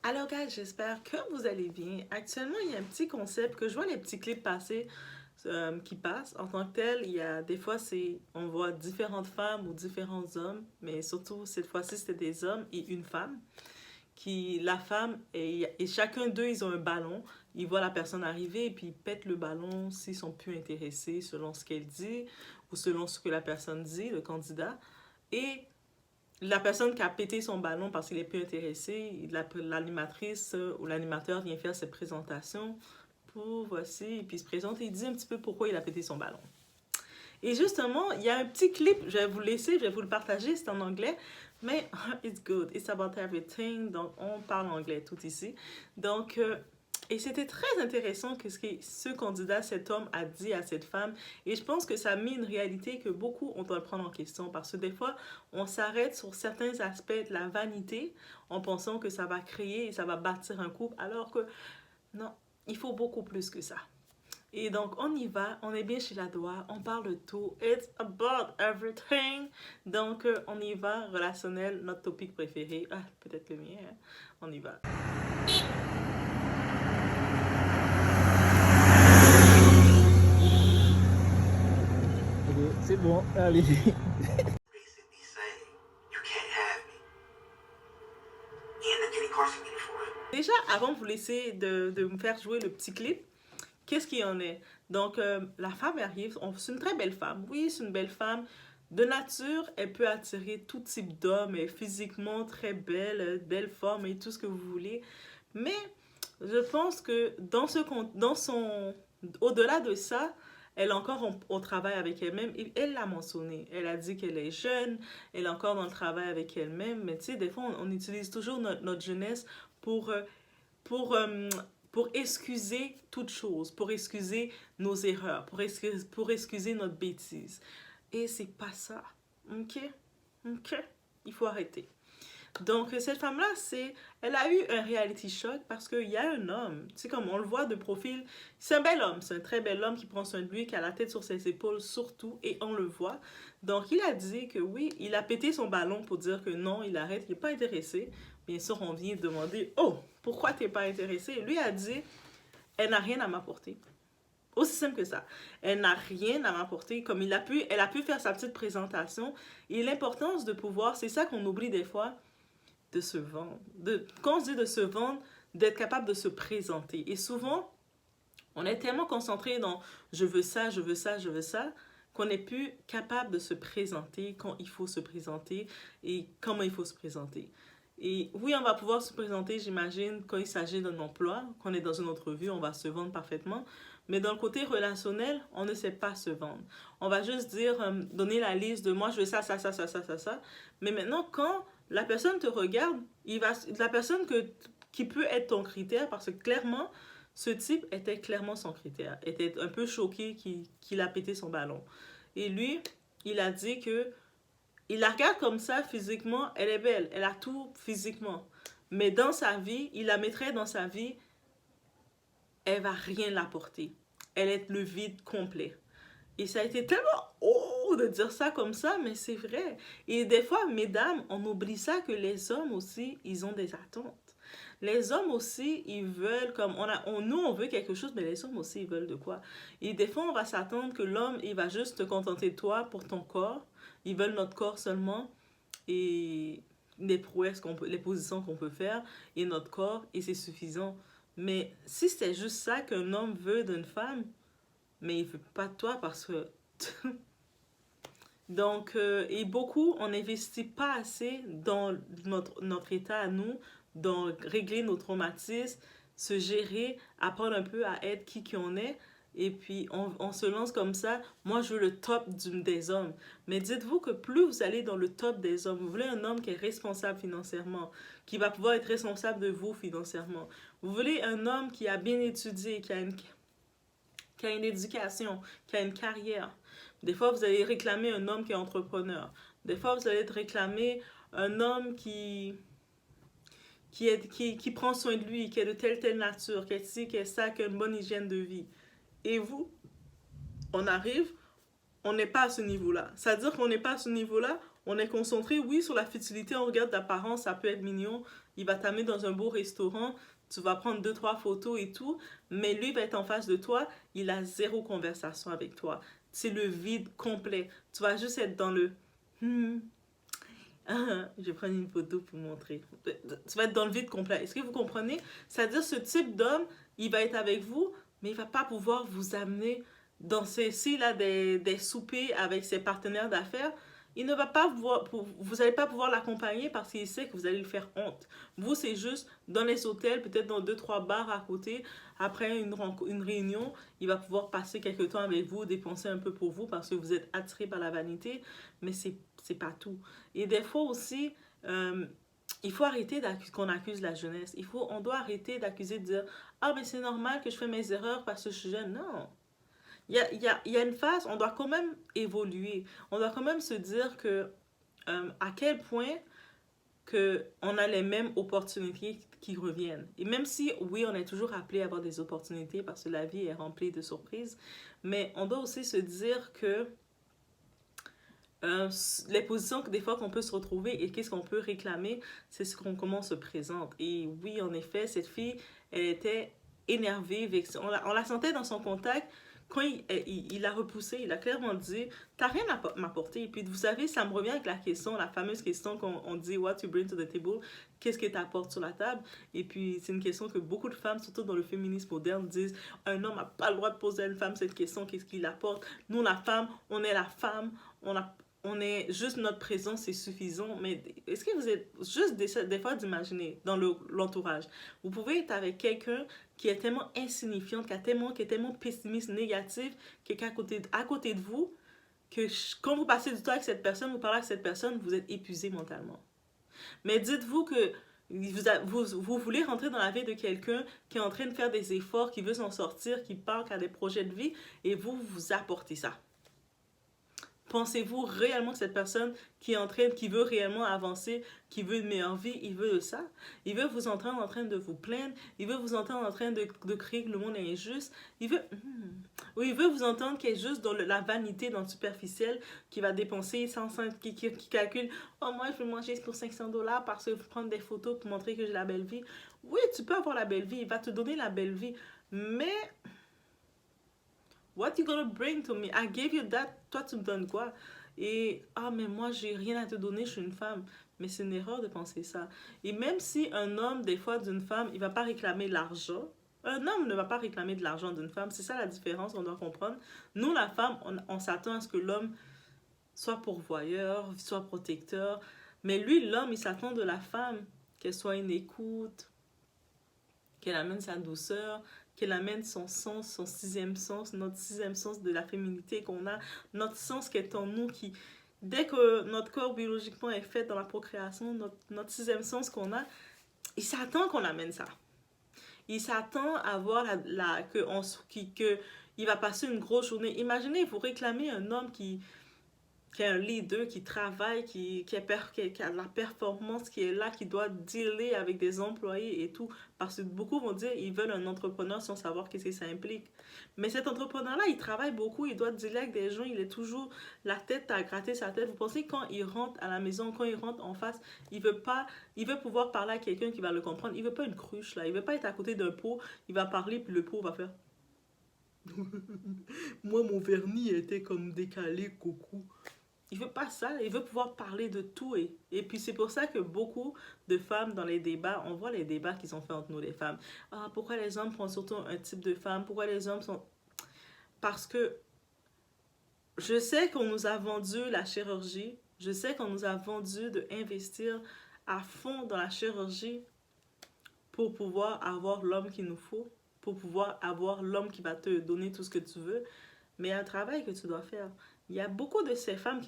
Alors, gars, j'espère que vous allez bien. Actuellement, il y a un petit concept que je vois les petits clips passer, qui passent. En tant que tel, il y a des fois, on voit différentes femmes ou différents hommes, mais surtout cette fois-ci, c'était des hommes et une femme. La femme et chacun d'eux, ils ont un ballon. Ils voient la personne arriver et puis ils pètent le ballon s'ils sont plus intéressés selon ce qu'elle dit ou selon ce que la personne dit, le candidat. Et la personne qui a pété son ballon parce qu'il est plus intéressé, l'animatrice ou l'animateur vient faire cette présentation pour voici, et puis il se présente et il dit un petit peu pourquoi il a pété son ballon. Et justement, il y a un petit clip, je vais vous le laisser, je vais vous le partager, c'est en anglais, mais it's good, it's about everything, donc on parle anglais tout ici. Donc, et c'était très intéressant ce que ce candidat, cet homme a dit à cette femme. Et je pense que ça a mis une réalité que beaucoup, on doit le prendre en question. Parce que des fois, on s'arrête sur certains aspects de la vanité en pensant que ça va créer et ça va bâtir un couple. Alors que non, il faut beaucoup plus que ça. Et donc, on y va, on est bien chez la doigt, on parle de tout. It's about everything. Donc, on y va, relationnel, notre topic préféré. Ah, peut-être le mien, hein? On y va. Ok, c'est bon, allez. Basically saying, you can't have me. He ended up getting incarcerated for it. Déjà, avant de vous laisser de me faire jouer le petit clip, qu'est-ce qu'il y en est? Donc, la femme arrive, c'est une très belle femme. Oui, c'est une belle femme. De nature, elle peut attirer tout type d'homme. Elle est physiquement très belle, belle forme et tout ce que vous voulez. Mais je pense que au-delà de ça, elle est encore au travail avec elle-même. Et elle l'a mentionné. Elle a dit qu'elle est jeune, elle est encore dans le travail avec elle-même. Mais tu sais, des fois, on utilise toujours notre jeunesse pour, euh, pour, euh, pour excuser toute chose, pour excuser nos erreurs, pour excuser notre bêtise. Et c'est pas ça. OK? OK? Il faut arrêter. Donc, cette femme-là, elle a eu un reality shock parce qu'il y a un homme, tu sais, comme on le voit de profil, c'est un bel homme, c'est un très bel homme qui prend soin de lui, qui a la tête sur ses épaules surtout, et on le voit. Donc, il a dit que oui, il a pété son ballon pour dire que non, il arrête, il n'est pas intéressé. Bien sûr, on vient demander, oh, pourquoi tu n'es pas intéressé? Lui a dit, elle n'a rien à m'apporter. Aussi simple que ça. Elle n'a rien à m'apporter. Comme elle a pu faire sa petite présentation. Et l'importance de pouvoir, c'est ça qu'on oublie des fois, de se vendre. Quand on dit de se vendre, d'être capable de se présenter. Et souvent, on est tellement concentré dans je veux ça, je veux ça, je veux ça, qu'on n'est plus capable de se présenter quand il faut se présenter et comment il faut se présenter. Et oui, on va pouvoir se présenter, j'imagine, quand il s'agit d'un emploi, qu'on est dans une entrevue, on va se vendre parfaitement. Mais dans le côté relationnel, on ne sait pas se vendre. On va juste dire, donner la liste de moi, je veux ça, ça, ça, ça, ça, ça, ça. Mais maintenant, quand la personne te regarde, la personne qui peut être ton critère, parce que clairement, ce type était clairement son critère, était un peu choqué qu'il a pété son ballon. Et lui, il a dit que il la regarde comme ça physiquement, elle est belle, elle a tout physiquement. Mais dans sa vie, il la mettrait dans sa vie, elle va rien l'apporter. Elle est le vide complet. Et ça a été tellement oh de dire ça comme ça, mais c'est vrai. Et des fois, mesdames, on oublie ça que les hommes aussi, ils ont des attentes. Les hommes aussi, ils veulent, comme nous, on veut quelque chose, mais les hommes aussi, ils veulent de quoi. Et des fois, on va s'attendre que l'homme, il va juste te contenter de toi pour ton corps. Ils veulent notre corps seulement et les prouesses les positions qu'on peut faire et notre corps, et c'est suffisant. Mais si c'est juste ça qu'un homme veut d'une femme, mais il veut pas de toi parce que donc et beaucoup on n'investit pas assez dans notre état à nous, dans régler nos traumatismes, se gérer, apprendre un peu à être qui on est. Et puis on se lance comme ça, moi je veux le top des hommes. Mais dites-vous que plus vous allez dans le top des hommes, vous voulez un homme qui est responsable financièrement, qui va pouvoir être responsable de vous financièrement. Vous voulez un homme qui a bien étudié, qui a une éducation, qui a une carrière. Des fois, vous allez réclamer un homme qui est entrepreneur. Des fois, vous allez réclamer un homme qui prend soin de lui, qui est de telle nature, qui est ci, qui est ça, qui a une bonne hygiène de vie. Et on arrive, on n'est pas à ce niveau-là. C'est-à-dire qu'on n'est pas à ce niveau-là, On est concentré, oui, sur la futilité, on regarde l'apparence, ça peut être mignon. Il va t'amener dans un beau restaurant, tu vas prendre 2, 3 photos et tout, mais lui va être en face de toi, il a zéro conversation avec toi. C'est le vide complet. Tu vas juste être dans le... je vais prendre une photo pour montrer. Tu vas être dans le vide complet. Est-ce que vous comprenez? C'est-à-dire, ce type d'homme, il va être avec vous, mais il va pas pouvoir vous amener dans s'il a des soupers avec ses partenaires d'affaires, il ne va pas vous n'allez pas pouvoir l'accompagner parce qu'il sait que vous allez lui faire honte. Vous, c'est juste dans les hôtels, peut-être dans 2, 3 bars à côté, après une réunion, il va pouvoir passer quelques temps avec vous, dépenser un peu pour vous parce que vous êtes attiré par la vanité, mais c'est pas tout. Et des fois aussi, il faut arrêter qu'on accuse la jeunesse. On doit arrêter d'accuser, de dire « Ah, mais c'est normal que je fais mes erreurs parce que je suis jeune. » Non. Il y a une phase, on doit quand même évoluer. On doit quand même se dire que à quel point que on a les mêmes opportunités qui reviennent. Et même si, oui, on est toujours appelé à avoir des opportunités parce que la vie est remplie de surprises, mais on doit aussi se dire que les positions que des fois qu'on peut se retrouver et qu'est-ce qu'on peut réclamer, c'est comment on se présente. Et oui, en effet, cette fille, elle était énervée, vexée. On la sentait dans son contact. Quand il l'a repoussé, il a clairement dit « T'as rien à m'apporter. » Et puis, vous savez, ça me revient avec la question, la fameuse question qu'on dit « What you bring to the table? » Qu'est-ce que tu apportes sur la table? Et puis, c'est une question que beaucoup de femmes, surtout dans le féminisme moderne, disent « Un homme n'a pas le droit de poser à une femme cette question. Qu'est-ce qu'il apporte? Nous, la femme, on est la femme. On est juste notre présence, c'est suffisant. » Mais est-ce que vous êtes juste des fois d'imaginer dans l'entourage? Vous pouvez être avec quelqu'un qui est tellement insignifiante, qui est tellement pessimiste, négative, qui est à côté de vous, que quand vous passez du temps avec cette personne, vous parlez avec cette personne, vous êtes épuisé mentalement. Mais dites-vous que vous voulez rentrer dans la vie de quelqu'un qui est en train de faire des efforts, qui veut s'en sortir, qui parle, qui a des projets de vie, et vous apportez ça. Pensez-vous réellement que cette personne qui veut réellement avancer, qui veut une meilleure vie, il veut ça? Il veut vous entendre en train de vous plaindre, il veut vous entendre en train de crier que le monde est injuste, il veut vous entendre qu'il est juste dans la vanité, dans le superficiel, qui va dépenser qui calcule « Oh, moi, je vais manger pour $500 parce que je vais prendre des photos pour montrer que j'ai la belle vie. » Oui, tu peux avoir la belle vie, il va te donner la belle vie, mais... What you gonna bring to me? I gave you that. Toi, tu me donnes quoi? Et, mais moi, j'ai rien à te donner, je suis une femme. Mais c'est une erreur de penser ça. Et même si un homme, des fois, d'une femme, il va pas réclamer l'argent, un homme ne va pas réclamer de l'argent d'une femme. C'est ça la différence, on doit comprendre. Nous, la femme, on s'attend à ce que l'homme soit pourvoyeur, soit protecteur. Mais lui, l'homme, il s'attend de la femme qu'elle soit une écoute, qu'elle amène sa douceur, qu'elle amène son sens, son sixième sens, notre sixième sens de la féminité qu'on a, notre sens qui est en nous, qui, dès que notre corps biologiquement est fait dans la procréation, notre sixième sens qu'on a, il s'attend qu'on amène ça. Il s'attend à voir il va passer une grosse journée. Imaginez, vous réclamez un homme qui est un leader, qui travaille, qui a de la performance, qui est là, qui doit dealer avec des employés et tout. Parce que beaucoup vont dire qu'ils veulent un entrepreneur sans savoir qu'est-ce que ça implique. Mais cet entrepreneur-là, il travaille beaucoup, il doit dealer avec des gens, il est toujours la tête à gratter sa tête. Vous pensez quand il rentre à la maison, quand il rentre en face, il veut pouvoir parler à quelqu'un qui va le comprendre. Il veut pas une cruche, là. Il veut pas être à côté d'un pot, il va parler, puis le pot va faire... Moi, mon vernis était comme décalé, coucou. Il veut pas ça, il veut pouvoir parler de tout. Et puis c'est pour ça que beaucoup de femmes dans les débats, on voit les débats qu'ils ont fait entre nous les femmes. Ah, pourquoi les hommes prennent surtout un type de femme? Pourquoi les hommes sont... Parce que je sais qu'on nous a vendu la chirurgie, je sais qu'on nous a vendu d'investir à fond dans la chirurgie pour pouvoir avoir l'homme qu'il nous faut, pour pouvoir avoir l'homme qui va te donner tout ce que tu veux. Mais il y a un travail que tu dois faire. Il y a beaucoup de ces femmes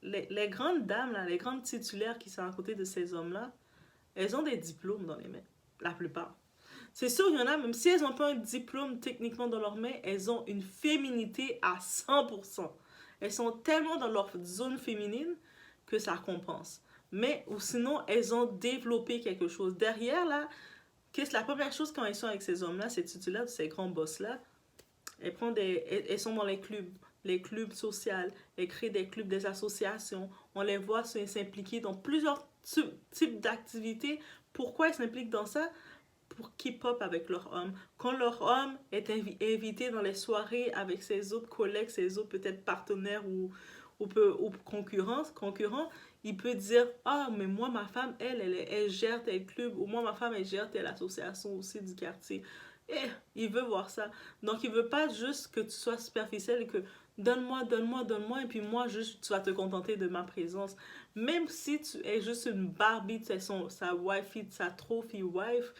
les grandes dames, là, les grandes titulaires qui sont à côté de ces hommes-là, elles ont des diplômes dans les mains, la plupart. C'est sûr, il y en a, même si elles n'ont pas un diplôme techniquement dans leurs mains, elles ont une féminité à 100%. Elles sont tellement dans leur zone féminine que ça compense. Mais, ou sinon, elles ont développé quelque chose. Derrière, là, la première chose quand elles sont avec ces hommes-là, ces titulaires, ces grands boss-là, elles sont dans les les clubs sociaux, elles créent des clubs, des associations. On les voit s'impliquer dans plusieurs types d'activités. Pourquoi elles s'impliquent dans ça? Pour keep up avec leur homme. Quand leur homme est invité dans les soirées avec ses autres collègues, ses autres peut-être partenaires ou concurrents, il peut dire « Ah, mais moi, ma femme, elle gère tel club. » Ou « Moi, ma femme, elle gère telle association aussi du quartier. » Et il veut voir ça. Donc, il veut pas juste que tu sois superficiel et que donne-moi, et puis moi, juste, tu vas te contenter de ma présence. Même si tu es juste une Barbie, tu es sa wifey, sa trophy wife,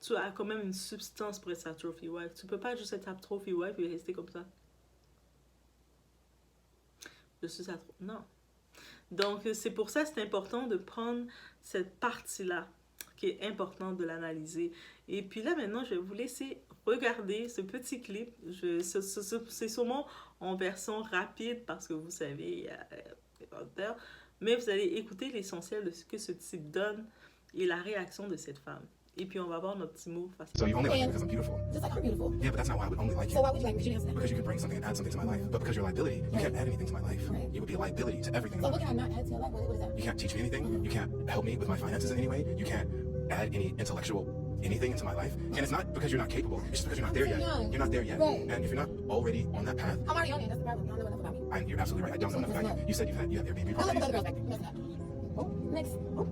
tu as quand même une substance pour être sa trophy wife. Tu peux pas juste être sa trophy wife et rester comme ça. Je suis sa trophy. Non. Donc, c'est pour ça que c'est important de prendre cette partie-là, qui est importante de l'analyser. Et puis là, maintenant, je vais vous laisser regarder ce petit clip. C'est sûrement en version rapide parce que vous savez, mais vous allez écouter l'essentiel de ce que ce type donne et la réaction de cette femme. Et puis on va voir notre petit mot face à So you only like me because I'm beautiful. Just like I'm beautiful. Yeah, but that's not why I would only like you. So why would you like me? You didn't answer that. Because you can bring something and add something to my life. But because you're a liability, you can't add anything to my life. Right. You would be a liability to everything. So what can I not add to your life? What is that? You can't teach me anything. You can't help me with my finances in any way. You can't add any intellectual anything into my life. And it's not because you're not capable. It's just because you're not there yet. Young. You're not there yet. Right. And if you're not already on that path, I'm already on it. That's the problem. You don't know enough about me. you're absolutely right. I don't know enough about you. You said you have Airbnb I look at the other properties. girls back there. Mess it up. Oh, next. Oh.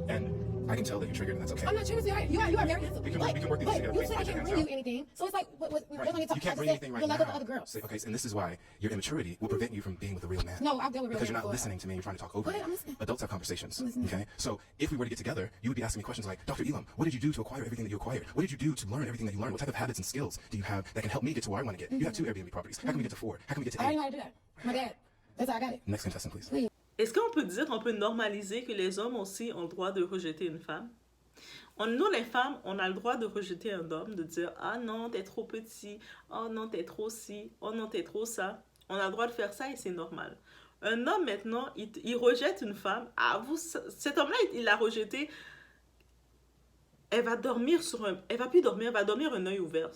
And I can tell that you're triggered and that's okay. I'm not triggered. You are very handsome. We can work these together. You said I Put your can't hands bring you out. anything. So it's like, what Right. You can't bring anything right you're like now. the other girls. So, okay, and this is why your immaturity will prevent you from being with a real man. No, I've dealt with real Because you're men not before. listening to me, you're trying to talk over Go ahead, me. I'm listening. Adults have conversations, I'm listening. okay? So if we were to get together, you would be asking me questions like, Dr. Elam, what did you do to acquire everything that you acquired? What did you do to learn everything that you learned? What type of habits and skills do you have that can help me get to where I want to get? You have 2 Airbnb properties. How can we get to 4? How can we get to I already know 8? how to do that. My dad. That's how I got it. Next contestant, please. Please. Est-ce qu'on peut dire qu'on peut normaliser que les hommes aussi ont le droit de rejeter une femme? Nous, les femmes, on a le droit de rejeter un homme, de dire « Ah non, t'es trop petit. Oh non, t'es trop ci. Oh non, t'es trop ça. » On a le droit de faire ça et c'est normal. Un homme, maintenant, il rejette une femme. Ah, cet homme-là, il l'a rejetée. Elle va dormir elle va plus dormir, elle va dormir un œil ouvert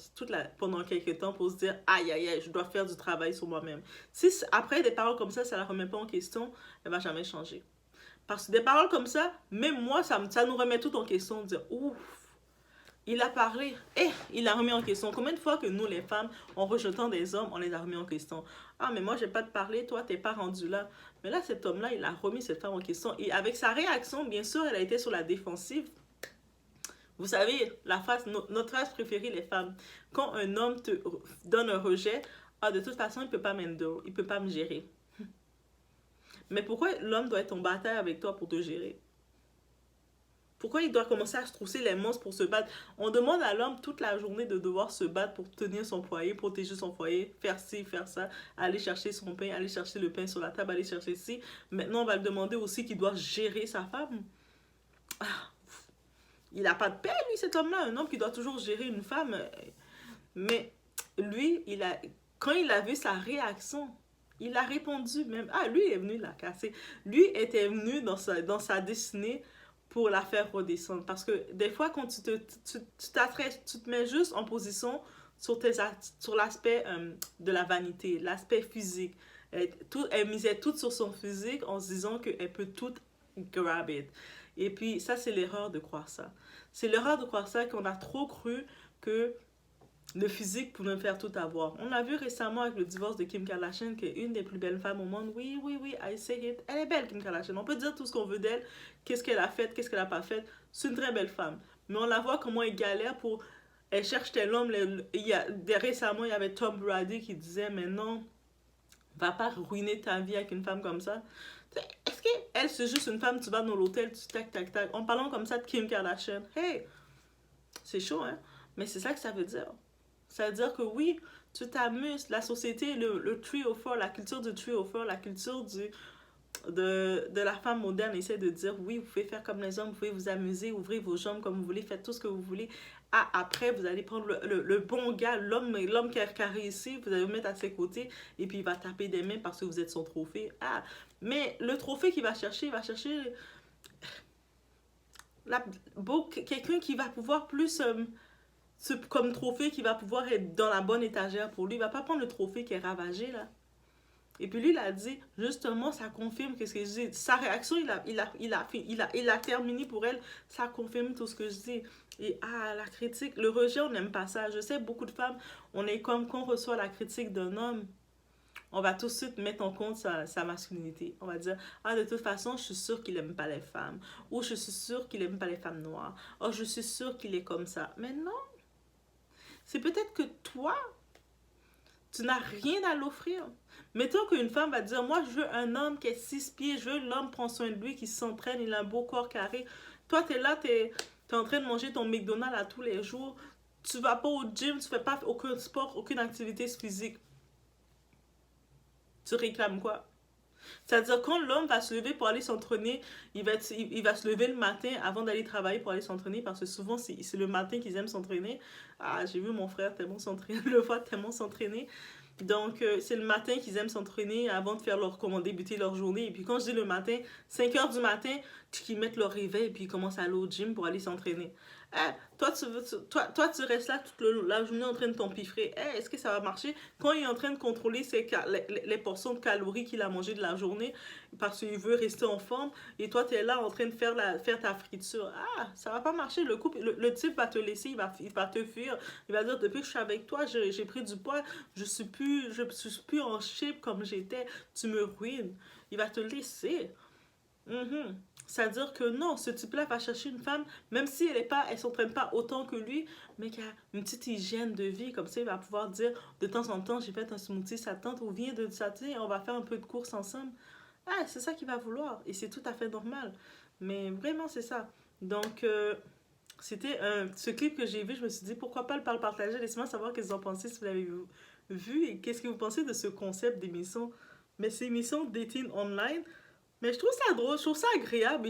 pendant quelques temps pour se dire « Aïe, aïe, aïe, je dois faire du travail sur moi-même. » Si après des paroles comme ça la remet pas en question, elle va jamais changer. Parce que des paroles comme ça, même moi, ça nous remet tout en question, de dire « Ouf, il a parlé, il a remis en question. » Combien de fois que nous, les femmes, en rejetant des hommes, on les a remis en question? « Ah, mais moi, j'ai pas te parler, toi, t'es pas rendu là. » Mais là, cet homme-là, il a remis cette femme en question. Et avec sa réaction, bien sûr, elle a été sur la défensive. Vous savez, notre phrase préférée, les femmes, quand un homme te donne un rejet, de toute façon, il peut pas m'endo, il peut pas me gérer. Mais pourquoi l'homme doit être en bataille avec toi pour te gérer? Pourquoi il doit commencer à se trousser les manches pour se battre? On demande à l'homme toute la journée de devoir se battre pour tenir son foyer, protéger son foyer, faire ci, faire ça, aller chercher son pain, aller chercher le pain sur la table, aller chercher ci. Maintenant, on va lui demander aussi qu'il doit gérer sa femme. Il n'a pas de paix, lui, cet homme-là. Un homme qui doit toujours gérer une femme. Mais lui, quand il a vu sa réaction, il a répondu même. Ah, lui, il est venu la casser. Lui était venu dans sa destinée pour la faire redescendre. Parce que des fois, quand tu te mets juste en position sur l'aspect de la vanité, l'aspect physique. Elle misait tout sur son physique en se disant qu'elle peut tout grab it. Et puis, ça, c'est l'erreur de croire ça. C'est l'erreur de croire ça qu'on a trop cru que le physique pouvait faire tout avoir. On l'a vu récemment avec le divorce de Kim Kardashian, qui est une des plus belles femmes au monde. Oui, I say it. Elle est belle, Kim Kardashian. On peut dire tout ce qu'on veut d'elle. Qu'est-ce qu'elle a fait, qu'est-ce qu'elle n'a pas fait. C'est une très belle femme. Mais on la voit comment elle galère pour... Elle cherche tel homme. Récemment, il y avait Tom Brady qui disait, mais non, va pas ruiner ta vie avec une femme comme ça. Est-ce qu'elle, c'est juste une femme, tu vas dans l'hôtel, tu tac. En parlant comme ça de Kim Kardashian, hey, c'est chaud, hein? Mais c'est ça que ça veut dire. Ça veut dire que oui, tu t'amuses. La société, le trio fort, la culture du trio fort, la culture de la femme moderne essaie de dire oui, vous pouvez faire comme les hommes, vous pouvez vous amuser, ouvrir vos jambes comme vous voulez, faites tout ce que vous voulez. Ah, après, vous allez prendre le bon gars, l'homme qui a réussi, vous allez vous mettre à ses côtés et puis il va taper des mains parce que vous êtes son trophée. Ah, mais le trophée qu'il va chercher, quelqu'un qui va pouvoir plus... comme trophée qui va pouvoir être dans la bonne étagère pour lui. Il ne va pas prendre le trophée qui est ravagé, là. Et puis lui, il a dit, justement, ça confirme ce que je dis. Sa réaction, il a terminé pour elle, ça confirme tout ce que je dis. Et la critique, le rejet, on n'aime pas ça. Je sais, beaucoup de femmes, on est comme quand on reçoit la critique d'un homme, on va tout de suite mettre en compte sa masculinité. On va dire, de toute façon, je suis sûre qu'il n'aime pas les femmes. Ou je suis sûre qu'il n'aime pas les femmes noires. Oh, je suis sûre qu'il est comme ça. Mais non. C'est peut-être que toi, tu n'as rien à l'offrir. Mettons qu'une femme va dire, moi, je veux un homme qui est 6 pieds. Je veux l'homme prend soin de lui, qui s'entraîne. Il a un beau corps carré. Toi, tu es là, tu es en train de manger ton McDonald's à tous les jours. Tu vas pas au gym, tu fais pas aucun sport, aucune activité physique. Tu réclames quoi? C'est-à-dire, quand l'homme va se lever pour aller s'entraîner, il va se lever le matin avant d'aller travailler pour aller s'entraîner, parce que souvent, c'est le matin qu'ils aiment s'entraîner. J'ai vu mon frère tellement s'entraîner, le voir tellement s'entraîner. Donc, c'est le matin qu'ils aiment s'entraîner avant de faire débuter leur journée. Et puis, quand je dis le matin, 5 h du matin, qu'ils mettent leur réveil et puis ils commencent à aller au gym pour aller s'entraîner. Toi, tu restes là toute la journée en train de t'empiffrer. Est-ce que ça va marcher? Quand il est en train de contrôler les portions de calories qu'il a mangées de la journée parce qu'il veut rester en forme, et toi, tu es là en train de faire ta friture. Ça va pas marcher. Le type va te laisser, il va te fuir. Il va dire, depuis que je suis avec toi, j'ai pris du poids, je suis plus en shape comme j'étais. Tu me ruines. Il va te laisser. C'est-à-dire que non, ce type-là va chercher une femme, même si elle s'entraîne pas autant que lui, mais qui a une petite hygiène de vie. Comme ça, il va pouvoir dire, de temps en temps, j'ai fait un smoothie, ça tente, ou viens de ça, on va faire un peu de course ensemble. C'est ça qu'il va vouloir, et c'est tout à fait normal. Mais vraiment, c'est ça. Donc, c'était ce clip que j'ai vu, je me suis dit, pourquoi pas le partager? Laissez-moi savoir qu'est-ce que vous en pensez, si vous l'avez vu, et qu'est-ce que vous pensez de ce concept d'émission. Mais c'est émission dating online. Mais je trouve ça drôle, je trouve ça agréable.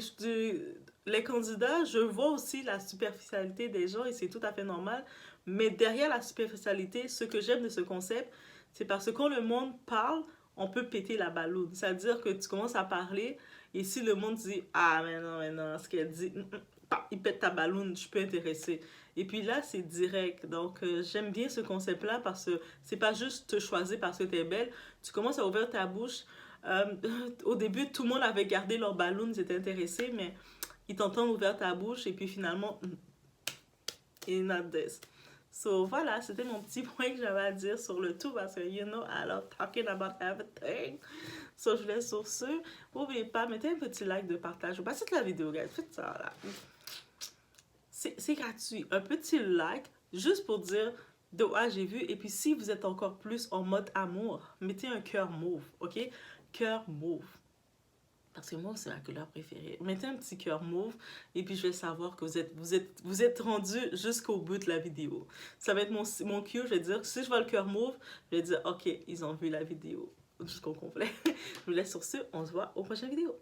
Les candidats, je vois aussi la superficialité des gens et c'est tout à fait normal. Mais derrière la superficialité, ce que j'aime de ce concept, c'est parce que quand le monde parle, on peut péter la balloune. C'est-à-dire que tu commences à parler et si le monde dit « mais non, ce qu'elle dit, il pète ta balloune, je peux intéresser. » Et puis là, c'est direct. Donc, j'aime bien ce concept-là parce que c'est pas juste te choisir parce que t'es belle. Tu commences à ouvrir ta bouche. Au début, tout le monde avait gardé leur ballon, ils étaient intéressés, mais ils t'entendent ouvrir ta bouche et puis finalement, it's not this. So voilà, c'était mon petit point que j'avais à dire sur le tout parce que, you know, I love talking about everything. So je vous laisse sur ce. N'oubliez pas, mettez un petit like de partage. Passez la vidéo, guys. Faites ça, là. C'est gratuit. Un petit like, juste pour dire de j'ai vu. Et puis, si vous êtes encore plus en mode amour, mettez un cœur mauve, ok? Cœur mauve. Parce que moi, c'est ma couleur préférée. Mettez un petit cœur mauve et puis je vais savoir que vous êtes rendu jusqu'au bout de la vidéo. Ça va être mon cue. Je vais dire, si je vois le cœur mauve, je vais dire, ok, ils ont vu la vidéo jusqu'au complet. Je vous laisse sur ce. On se voit aux prochaines vidéos.